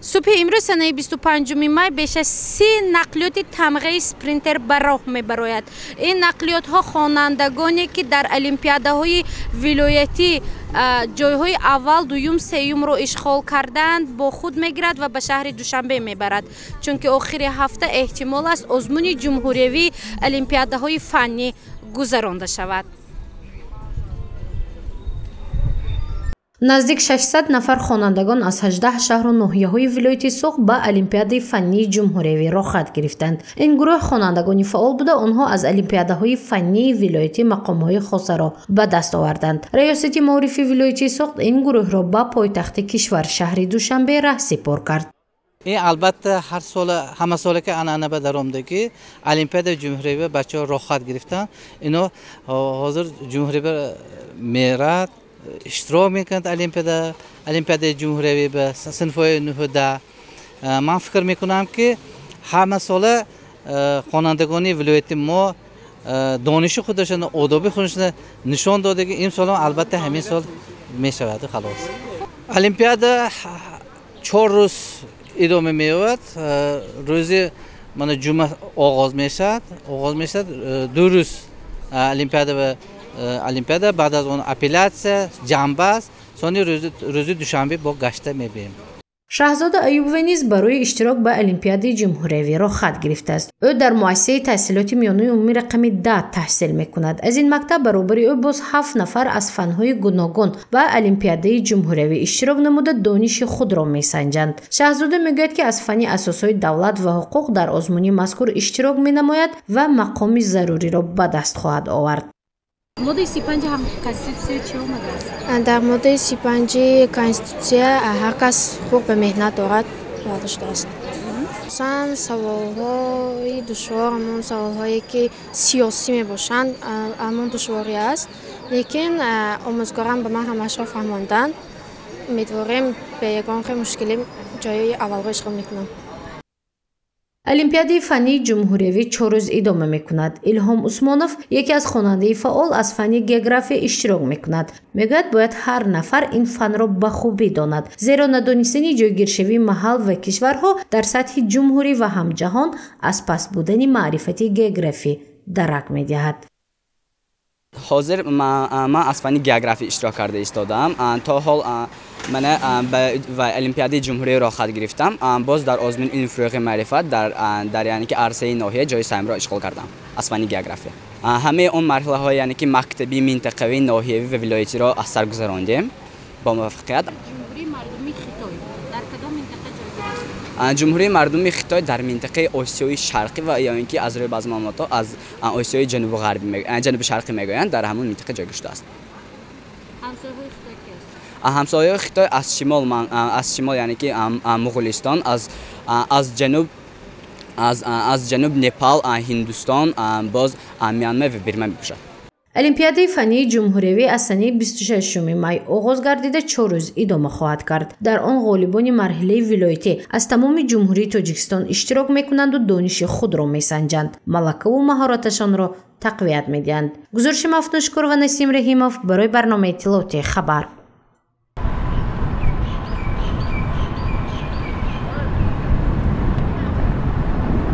صبح امروز سنه 25 مای بیش از 30 نقلیات تمغه اسپرینتر به راه میبراید. این نقلیات ها خوانندگانی که در المپیاده های ولایتی جایهای اول، دوم، سوم را اشغال کردند با خود میگیرد و به شهر دوشنبه میبرد، چون که آخر هفته احتمال است آزمون جمهوری المپیاده های فنی گذرانده شود. نزدیک 600 نفر خوانندگان از 18 شهر و ناحیه‌های ولایت سوق به المپیاده فنی جمهوری را خط گرفتند. این گروه خوانندگان فعال بوده آنها از المپیاده‌های فنی ولایتی مقام‌های خاص را به دست آوردند. ریاست معارف ولایت سوق این گروه را به پایتخت کشور شهر دوشنبه رهسپار کرد. این البته هر سال همه ساله که انانه به در آمده که المپیاد جمهوری بچه‌ها را خط گرفتن. اینا حاضر جمهوری میراد اشتراک میکنند المپیاد جمهوری به صنف‌های 19. من فکر میکنم که همه ساله خوانندگان ولایت ما دانش خودشون آداب خودشون نشان داده که این سال البته همین سال میشود. خلاص المپیاد 4 روز ادامه می‌یابد. روز من جمعه آغاز میشد 2 روز المپیاد بعد از اون اپیلاتسیا جنبه است. ثانی روز دوشنبه با گشته می‌بینیم. شاهزاده ایوبی نیز برای اشتراک به المپیاد جمهوری را خط گرفته است. او در مؤسسه تحصیلات میانه عمومی رقم 10 تحصیل میکند. از این مکتب برابری او باز 7 نفر از فنهای گوناگون به المپیاد جمهوری اشتراک نموده دانش خود را میسنجند. شاهزاده میگوید که از فن اساسهای دولت و حقوق در آزمون مذکور اشتراک مینماید و مقام ضروری را به دست خواهد آورد. ماده 35 هم کانستیتوسیون چی آمده است؟ در ماده 35 کانستیتوسیون هر کس حقوق به مهنت دارد داشته است. مثلا سوال‌های دشوار، همون سوال‌هایی که سیاسی میباشند همون دشواری است، لیکن آموزگاران به ما همش را فهماندن. امیدواریم به یگان مشکلی جای اول اشغال میکنم. المپیاد فنی جمهوری 4 روز ادامه میکند. الهام عثمانوف یکی از خواننده فعال از فن گئوگرافی اشتراک میکند. میگوید باید هر نفر این فن را به خوبی داند، زیرا ندانستن جایگیرشوی محل و کشورها در سطح جمهوری و هم جهان از پس بودن معرفت گئوگرافی درک میدهد. حاضر من از فن گئوگرافی اشتراک کرده ایستادم. تا حال من به المپیاد جمهوری را خط گرفتم. باز در آزمون علم فروغ معرفت در یعنی که عرصه ناحیه جای سهم را اشغال کردم از فن گئوگرافی. همه اون مرحله های یعنی که مکتبی، منطقوی، ناحیه‌ای و ولایتی را از سر گذراندیم با موفقیت. جمهوری مردمی خیتای در منطقه آسیای شرقی و یا اینکه از روی بعضی مملکت‌ها از آسیای جنوب غربی جنوب شرقی میگویند در همون منطقه جای گرفته است. همسایه خیتای از شمال یعنی که مغولستان، از جنوب نپال، هندوستان، باز میانمار و برما میباشد. المپیاد فنی جمهوری از سنه 26 مای آغاز گردیده 4 روز ادامه خواهد کرد. در آن غالبان مرحله ولایتی از تمام جمهوری تاجیکستان اشتراک میکنند و دانش خود را میسنجند، ملکه و مهارتشان را تقویت میدهند. گزارش مفتونشکر و نسیم رحیموف برای برنامه اطلاعاتی خبر.